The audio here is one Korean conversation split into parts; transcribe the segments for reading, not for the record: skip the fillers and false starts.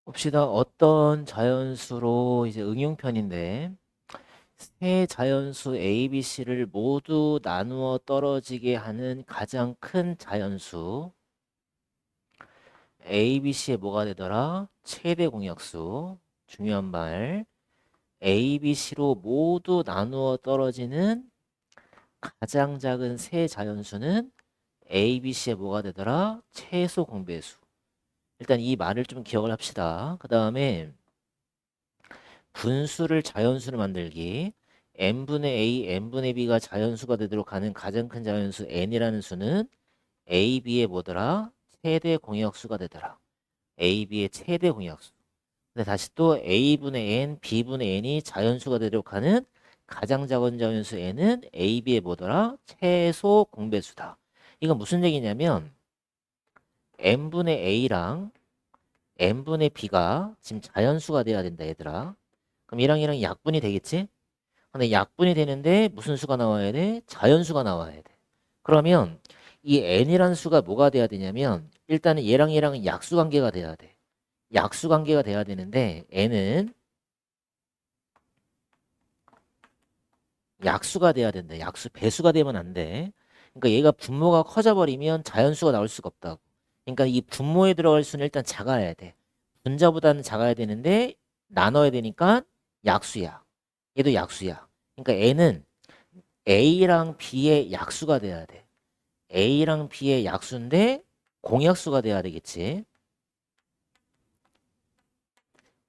봅시다. 어떤 자연수로 이제 응용편인데 세 자연수 A, B, C를 모두 나누어 떨어지게 하는 가장 큰 자연수 A, B, C의 뭐가 되더라? 최대 공약수. 중요한 말. A, B, C로 모두 나누어 떨어지는 가장 작은 세 자연수는 A, B, C의 뭐가 되더라? 최소 공배수. 일단 이 말을 좀 기억을 합시다. 그 다음에 분수를 자연수로 만들기. n분의 a, n분의 b가 자연수가 되도록 하는 가장 큰 자연수 n이라는 수는 a, b의 뭐더라? 최대 공약수가 되더라. a, b의 최대 공약수. 근데 다시 또 a분의 n, b분의 n이 자연수가 되도록 하는 가장 작은 자연수 n은 a, b의 뭐더라? 최소 공배수다. 이건 무슨 얘기냐면 n분의 a랑 n분의 b가 지금 자연수가 돼야 된다 얘들아. 그럼 얘랑 약분이 되겠지? 근데 약분이 되는데 무슨 수가 나와야 돼? 자연수가 나와야 돼. 그러면 이 n이라는 수가 뭐가 돼야 되냐면 일단은 얘랑은 약수 관계가 돼야 돼. 약수 관계가 돼야 되는데 n은 약수가 돼야 된다. 약수 배수가 되면 안 돼. 그러니까 얘가 분모가 커져 버리면 자연수가 나올 수가 없다고. 그러니까 이 분모에 들어갈 수는 일단 작아야 돼. 분자보다는 작아야 되는데 나눠야 되니까 약수야. 얘도 약수야. 그러니까 n은 A랑 B의 약수가 돼야 돼. A랑 B의 약수인데 공약수가 돼야 되겠지.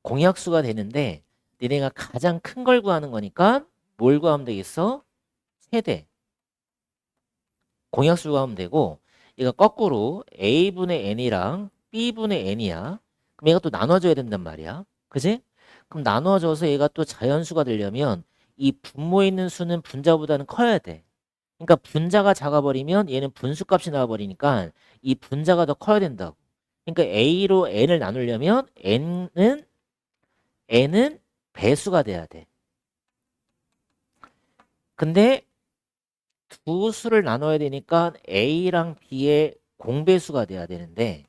공약수가 되는데 니네가 가장 큰 걸 구하는 거니까 뭘 구하면 되겠어? 최대. 공약수 구하면 되고 얘가 거꾸로 A분의 N이랑 B분의 N이야. 그럼 얘가 또 나눠줘야 된단 말이야. 그지? 그럼 나눠줘서 얘가 또 자연수가 되려면 이 분모에 있는 수는 분자보다는 커야 돼. 그러니까 분자가 작아버리면 얘는 분수값이 나와버리니까 이 분자가 더 커야 된다고. 그러니까 A로 N을 나누려면 N은 배수가 돼야 돼. 근데 두 수를 나눠야 되니까 A랑 B의 공배수가 돼야 되는데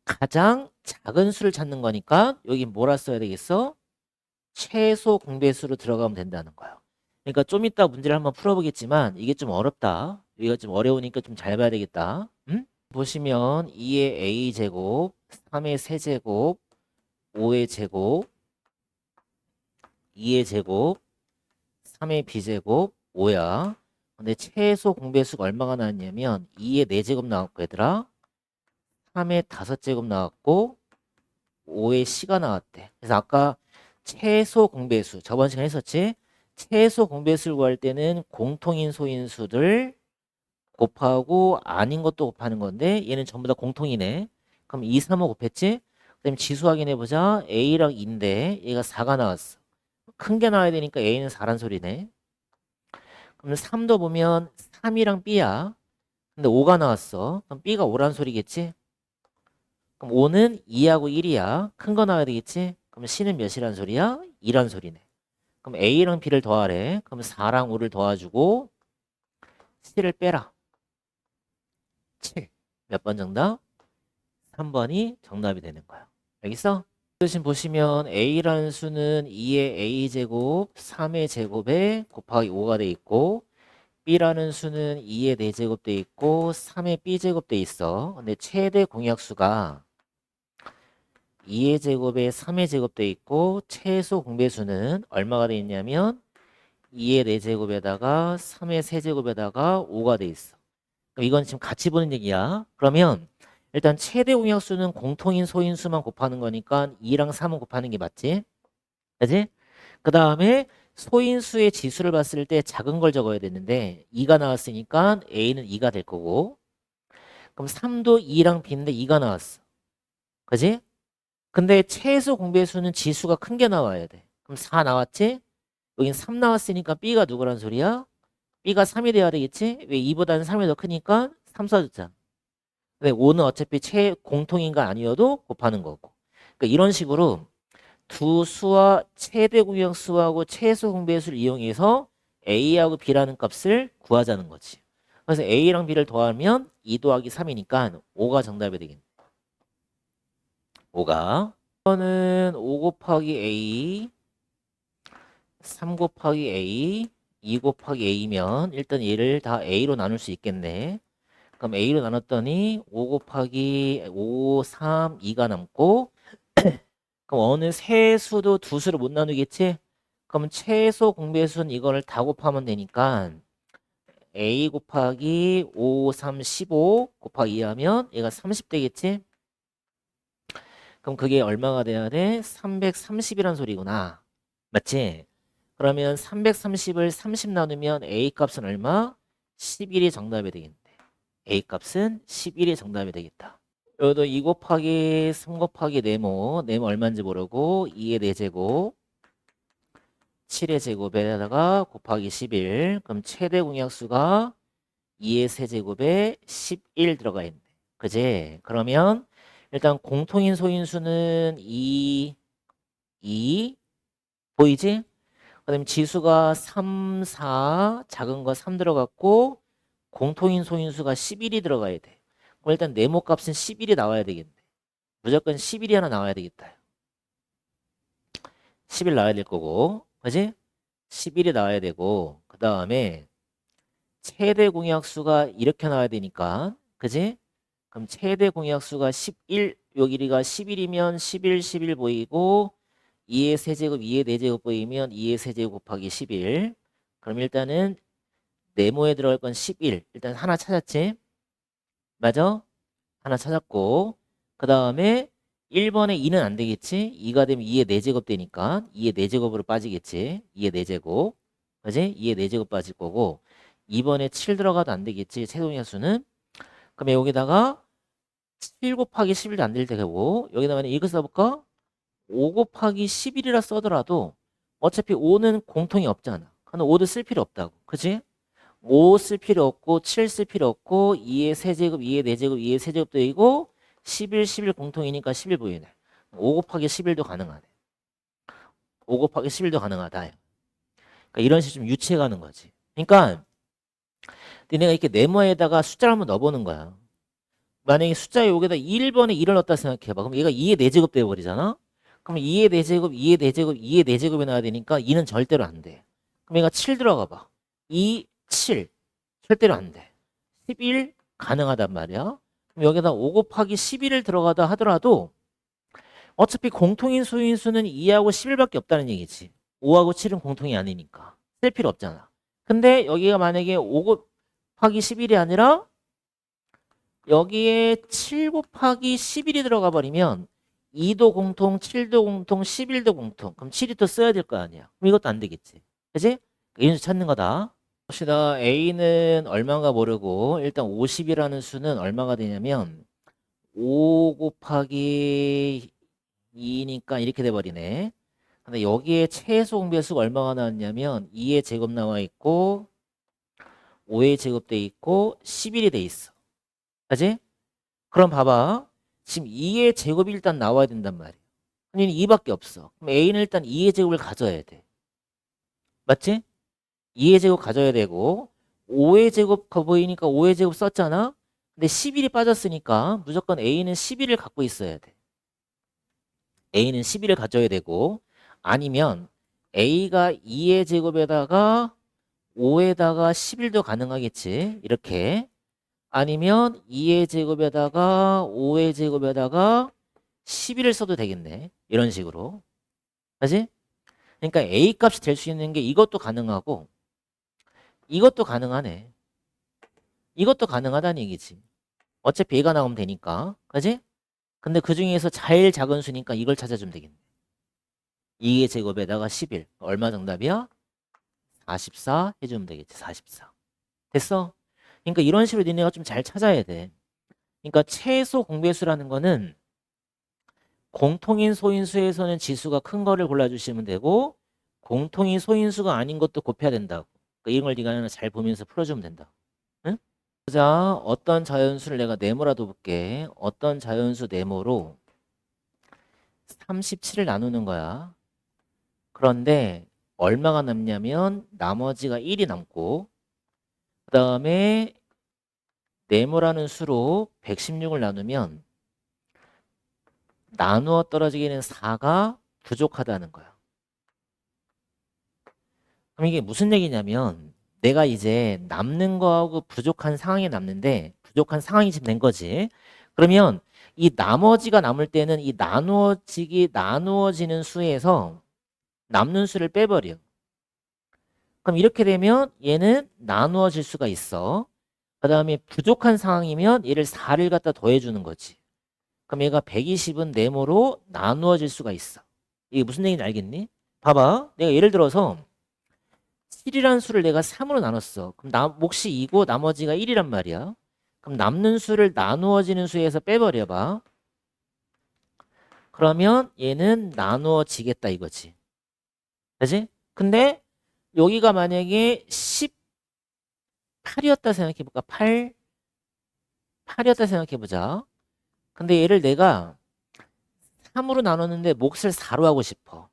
가장 작은 수를 찾는 거니까 여기 뭐라 써야 되겠어? 최소 공배수로 들어가면 된다는 거야. 그러니까 좀 이따 문제를 한번 풀어보겠지만 이게 좀 어렵다. 이거 좀 어려우니까 좀 잘 봐야 되겠다. 응? 보시면 2의 a제곱, 3의 세제곱, 5의 제곱, 2의 제곱, 3의 b제곱, 5야. 근데 최소 공배수가 얼마가 나왔냐면 2의 4제곱 나왔고 얘들아. 3의 5제곱 나왔고 5의 c가 나왔대. 그래서 아까 최소 공배수 저번 시간에 했었지? 최소 공배수를 구할 때는 공통인 소인수들 곱하고 아닌 것도 곱하는 건데 얘는 전부 다 공통이네. 그럼 2, 3, 5 곱했지? 그다음에 지수 확인해보자. A랑 2인데 얘가 4가 나왔어. 큰 게 나와야 되니까 A는 4란 소리네. 그럼 3도 보면 3이랑 B야. 근데 5가 나왔어. 그럼 B가 5란 소리겠지? 그럼 5는 2하고 1이야. 큰 거 나와야 되겠지? 그럼 C는 몇이란 소리야? 2란 소리네. 그럼 A랑 B를 더하래. 그럼 4랑 5를 더해주고 C를 빼라. 7. 몇 번 정답? 3번이 정답이 되는 거야. 알겠어? 지금 보시면 A라는 수는 2의 A제곱, 3의 제곱에 곱하기 5가 돼 있고 B라는 수는 2의 4제곱 돼 있고 3의 B제곱 돼 있어. 근데 최대 공약수가 2의 제곱에 3의 제곱 돼 있고 최소 공배수는 얼마가 돼 있냐면 2의 4제곱에다가 3의 세제곱에다가 5가 돼 있어. 그럼 이건 지금 같이 보는 얘기야. 그러면 일단 최대 공약수는 공통인 소인수만 곱하는 거니까 2랑 3은 곱하는 게 맞지? 그지? 그 다음에 소인수의 지수를 봤을 때 작은 걸 적어야 되는데 2가 나왔으니까 A는 2가 될 거고 그럼 3도 2랑 B인데 2가 나왔어. 그지? 근데 최소 공배수는 지수가 큰 게 나와야 돼. 그럼 4 나왔지? 여긴 3 나왔으니까 B가 누구란 소리야? B가 3이 돼야 되겠지? 왜 2보다는 3이 더 크니까 3 써줬잖아. 근데 5는 어차피 공통인가 아니어도 곱하는 거고. 그러니까 이런 식으로 두 수와 최대 공약수하고 최소 공배수를 이용해서 A하고 B라는 값을 구하자는 거지. 그래서 A랑 B를 더하면 2 더하기 3이니까 5가 정답이 되겠네. 5가. 이거는 5 곱하기 A, 3 곱하기 A, 2 곱하기 A면 일단 얘를 다 A로 나눌 수 있겠네. 그럼 A로 나눴더니 5 곱하기 5, 3, 2가 남고 그럼 어느 세 수도 두 수를 못 나누겠지? 그럼 최소 공배수는 이거를 다 곱하면 되니까 A 곱하기 5, 3, 15 곱하기 2 하면 얘가 30 되겠지? 그럼 그게 얼마가 돼야 돼? 330이란 소리구나. 맞지? 그러면 330을 30 나누면 A 값은 얼마? 11이 정답이 되겠네. A 값은 11이 정답이 되겠다. 여기도 2 곱하기 3 곱하기 네모 얼마인지 모르고 2의 4제곱 7의 제곱에다가 곱하기 11 그럼 최대 공약수가 2의 세제곱에 11 들어가 있네. 그지? 그러면 일단 공통인 소인수는 2 보이지? 그 다음에 지수가 3, 4 작은 거 3 들어갔고 공통인 소인수가 11이 들어가야 돼. 그럼 일단 네모 값은 11이 나와야 되겠네. 무조건 11이 하나 나와야 되겠다. 11 나와야 될 거고 그지? 11이 나와야 되고 그 다음에 최대 공약수가 이렇게 나와야 되니까 그지? 그럼 최대 공약수가 11 요 길이가 11이면 11, 11 보이고 2의 세제곱, 2의 4제곱 보이면 2의 세제곱 곱하기 11 그럼 일단은 네모에 들어갈 건 11 일단 하나 찾았지? 맞아? 하나 찾았고 그 다음에 1번에 2는 안 되겠지? 2가 되면 2의 4제곱 되니까 2의 4제곱으로 빠지겠지? 2의 4제곱 그지? 2의 4제곱 빠질 거고 2번에 7 들어가도 안 되겠지? 최종의수는 그럼 여기다가 7 곱하기 11도 안 될 테고 여기다가 이거 써볼까? 5 곱하기 11이라 써더라도 어차피 5는 공통이 없잖아. 그럼 5도 쓸 필요 없다고. 그치? 5 쓸 필요 없고 7 쓸 필요 없고 2의 세제곱, 2의 4제곱, 2의 세제곱도 이고 11, 11 공통이니까 11 보이네. 5 곱하기 11도 가능하네. 5 곱하기 11도 가능하다. 그러니까 이런 식으로 좀 유추해 가는 거지. 그러니까 내가 이렇게 네모에다가 숫자를 한번 넣어보는 거야. 만약에 숫자 여기다 1번에 2를 넣었다 생각해봐. 그럼 얘가 2의 4제곱 되어버리잖아? 그럼 2의 4제곱, 2의 4제곱, 2의 4제곱이 나와야 되니까 2는 절대로 안 돼. 그럼 얘가 7 들어가 봐. 2, 7. 절대로 안 돼. 11 가능하단 말이야. 그럼 여기다 5 곱하기 11을 들어가다 하더라도 어차피 공통인 수인수는 2하고 11밖에 없다는 얘기지. 5하고 7은 공통이 아니니까. 쓸 필요 없잖아. 근데 여기가 만약에 5 곱하기 11이 아니라 여기에 7 곱하기 11이 들어가 버리면 2도 공통, 7도 공통, 11도 공통. 그럼 7이 또 써야 될 거 아니야. 그럼 이것도 안 되겠지. 그지? 인수 찾는 거다. 봅시다. A는 얼마인가 모르고 일단 50이라는 수는 얼마가 되냐면 5 곱하기 2니까 이렇게 돼버리네. 근데 여기에 최소 공배수가 얼마가 나왔냐면 2의 제곱 나와 있고 5의 제곱 돼 있고 11이 돼 있어. 그지? 그럼 봐봐. 지금 2의 제곱이 일단 나와야 된단 말이야. 아니 2밖에 없어. 그럼 A는 일단 2의 제곱을 가져야 돼. 맞지? 2의 제곱 가져야 되고 5의 제곱 거 보이니까 5의 제곱 썼잖아. 근데 11이 빠졌으니까 무조건 A는 11을 갖고 있어야 돼. A는 11을 가져야 되고 아니면 A가 2의 제곱에다가 5에다가 11도 가능하겠지. 이렇게. 아니면 2의 제곱에다가 5의 제곱에다가 11을 써도 되겠네. 이런 식으로. 그지? 그러니까 A 값이 될 수 있는 게 이것도 가능하고 이것도 가능하네. 이것도 가능하다는 얘기지. 어차피 A가 나오면 되니까. 그지? 근데 그 중에서 제일 작은 수니까 이걸 찾아주면 되겠네. 2의 제곱에다가 11. 얼마 정답이야? 44 해주면 되겠지. 44. 됐어? 그러니까 이런 식으로 니네가 좀 잘 찾아야 돼. 그러니까 최소 공배수라는 거는 공통인 소인수에서는 지수가 큰 거를 골라주시면 되고 공통인 소인수가 아닌 것도 곱해야 된다고. 그러니까 이런 걸 네가 하나 잘 보면서 풀어주면 된다. 응? 자, 어떤 자연수를 내가 네모라도 볼게. 어떤 자연수 네모로 37을 나누는 거야. 그런데 얼마가 남냐면 나머지가 1이 남고 그 다음에 네모라는 수로 116을 나누면 나누어 떨어지기는 4가 부족하다는 거야. 그럼 이게 무슨 얘기냐면 내가 이제 남는 거하고 부족한 상황이 남는데 부족한 상황이 지금 된 거지. 그러면 이 나머지가 남을 때는 이 나누어지는 수에서 남는 수를 빼버려. 그럼 이렇게 되면 얘는 나누어질 수가 있어. 그 다음에 부족한 상황이면 얘를 4를 갖다 더해주는 거지. 그럼 얘가 120은 네모로 나누어질 수가 있어. 이게 무슨 얘기인지 알겠니? 봐봐. 내가 예를 들어서 7이라는 수를 내가 3으로 나눴어. 그럼 몫이 2고 나머지가 1이란 말이야. 그럼 남는 수를 나누어지는 수에서 빼버려봐. 그러면 얘는 나누어지겠다 이거지. 그지? 근데 여기가 만약에 18이었다 생각해볼까? 8이었다 생각해보자. 근데 얘를 내가 3으로 나눴는데 몫을 4로 하고 싶어.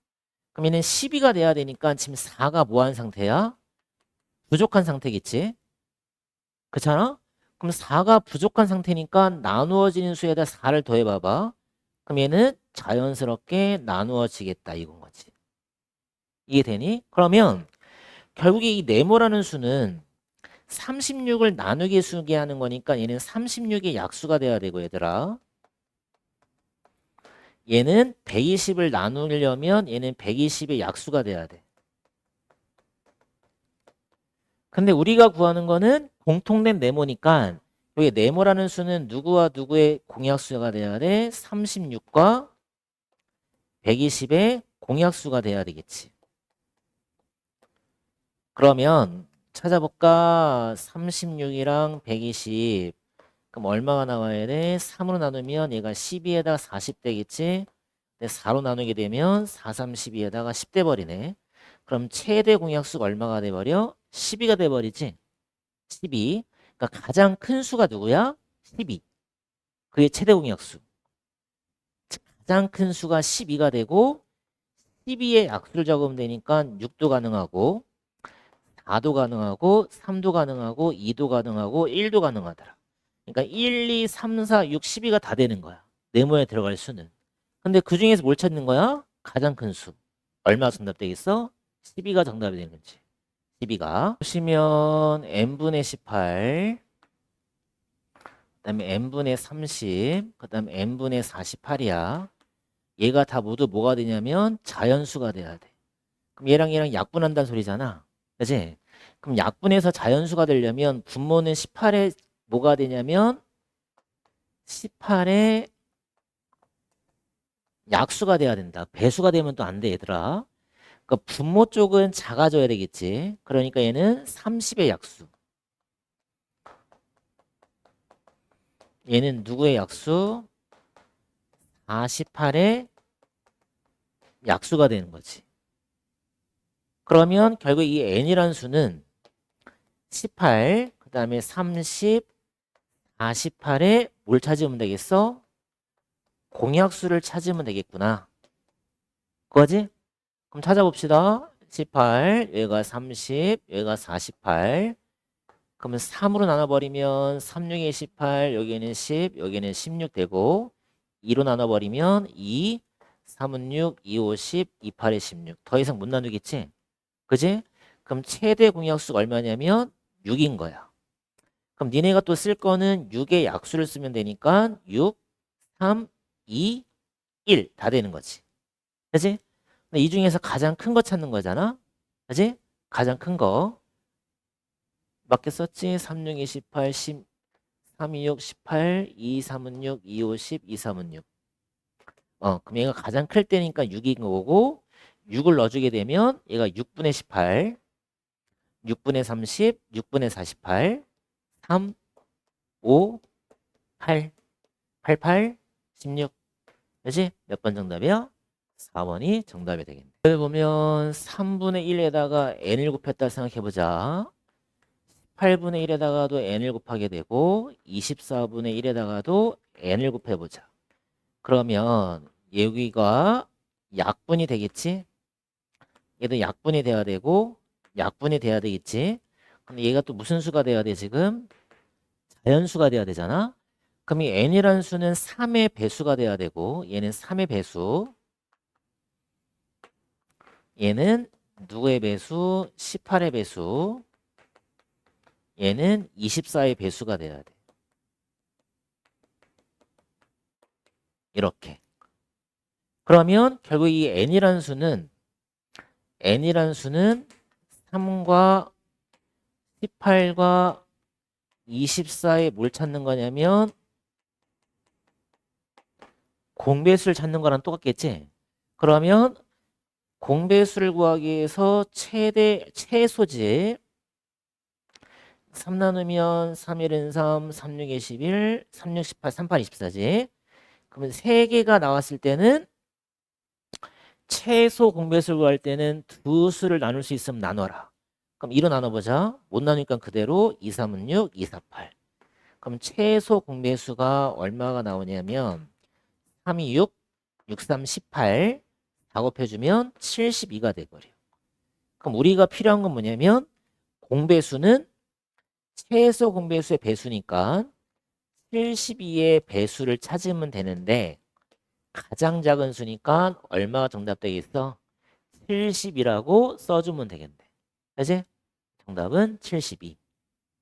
그럼 얘는 12가 돼야 되니까 지금 4가 뭐한 상태야? 부족한 상태겠지? 그렇잖아? 그럼 4가 부족한 상태니까 나누어지는 수에다 4를 더해봐봐. 그럼 얘는 자연스럽게 나누어지겠다 이건 거지. 이해되니? 그러면 결국에 이 네모라는 수는 36을 나누게 쓰게 하는 거니까 얘는 36의 약수가 돼야 되고 얘들아. 얘는 120을 나누려면 얘는 120의 약수가 돼야 돼. 근데 우리가 구하는 거는 공통된 네모니까 여기 네모라는 수는 누구와 누구의 공약수가 돼야 돼? 36과 120의 공약수가 돼야 되겠지. 그러면 찾아볼까? 36이랑 120 그럼 얼마가 나와야 돼? 3으로 나누면 얘가 12에다가 40 되겠지? 근데 4로 나누게 되면 4, 3, 12에다가 10 돼버리네. 그럼 최대 공약수가 얼마가 돼버려? 12가 돼버리지? 12. 그러니까 가장 큰 수가 누구야? 12. 그게 최대 공약수. 가장 큰 수가 12가 되고 12의 약수를 적으면 되니까 6도 가능하고 4도 가능하고 3도 가능하고 2도 가능하고 1도 가능하더라. 그러니까 1, 2, 3, 4, 6, 12가 다 되는 거야. 네모에 들어갈 수는. 근데 그 중에서 뭘 찾는 거야? 가장 큰 수. 얼마 정답 되겠어? 12가 정답이 되는 거지. 12가. 보시면 n분의 18, 그 다음에 n분의 30, 그 다음에 n분의 48이야. 얘가 다 모두 뭐가 되냐면 자연수가 돼야 돼. 그럼 얘랑 약분한다는 소리잖아. 그치? 그럼 약분해서 자연수가 되려면 분모는 18에 뭐가 되냐면 18에 약수가 돼야 된다. 배수가 되면 또 안 돼, 얘들아. 그러니까 분모 쪽은 작아져야 되겠지. 그러니까 얘는 30의 약수. 얘는 누구의 약수? 48의 약수가 되는 거지. 그러면 결국 이 n이라는 수는 18, 그 다음에 30, 48에 뭘 찾으면 되겠어? 공약수를 찾으면 되겠구나. 그거지? 그럼 찾아봅시다. 18, 여기가 30, 여기가 48. 그러면 3으로 나눠버리면 3, 6에 18, 여기는 10, 여기는 16 되고 2로 나눠버리면 2, 3은 6, 2, 5, 10, 2, 8에 16. 더 이상 못 나누겠지? 그지? 그럼 최대 공약수가 얼마냐면 6인 거야. 그럼 니네가 또 쓸 거는 6의 약수를 쓰면 되니까 6, 3, 2, 1 다 되는 거지. 그지? 근데 이 중에서 가장 큰 거 찾는 거잖아. 그지? 가장 큰 거. 맞게 썼지? 3, 6, 28, 10, 3, 2, 6, 18, 2, 3은 6, 2, 5, 10, 2, 3은 6. 그럼 얘가 가장 클 때니까 6인 거고 6을 넣어주게 되면 얘가 6분의 18, 6분의 30, 6분의 48, 3, 5, 8, 88, 16. 그지? 몇 번 정답이야? 4번이 정답이 되겠네. 여기 보면 3분의 1에다가 n을 곱했다 생각해보자. 8분의 1에다가도 n을 곱하게 되고 24분의 1에다가도 n을 곱해보자. 그러면 여기가 약분이 되겠지? 얘도 약분이 돼야 되고 약분이 돼야 되겠지? 근데 얘가 또 무슨 수가 돼야 돼 지금? 자연수가 돼야 되잖아? 그럼 이 n이라는 수는 3의 배수가 돼야 되고 얘는 3의 배수. 얘는 누구의 배수? 18의 배수. 얘는 24의 배수가 돼야 돼. 이렇게. 그러면 결국 이 n이라는 수는 3과 18과 24에 뭘 찾는 거냐면 공배수를 찾는 거랑 똑같겠지? 그러면 공배수를 구하기 위해서 최소지 3 나누면 3일은 3, 36에 11, 36, 18, 38, 24지. 그러면 3개가 나왔을 때는 최소 공배수를 구할 때는 두 수를 나눌 수 있으면 나눠라. 그럼 2로 나눠보자. 못 나누니까 그대로 2, 3은 6, 2, 4, 8. 그럼 최소 공배수가 얼마가 나오냐면 3이 6, 6, 3, 18 다 곱해주면 72가 돼버려. 그럼 우리가 필요한 건 뭐냐면 공배수는 최소 공배수의 배수니까 72의 배수를 찾으면 되는데 가장 작은 수니까 얼마가 정답 되겠어? 70이라고 써주면 되겠네. 그치? 정답은 72.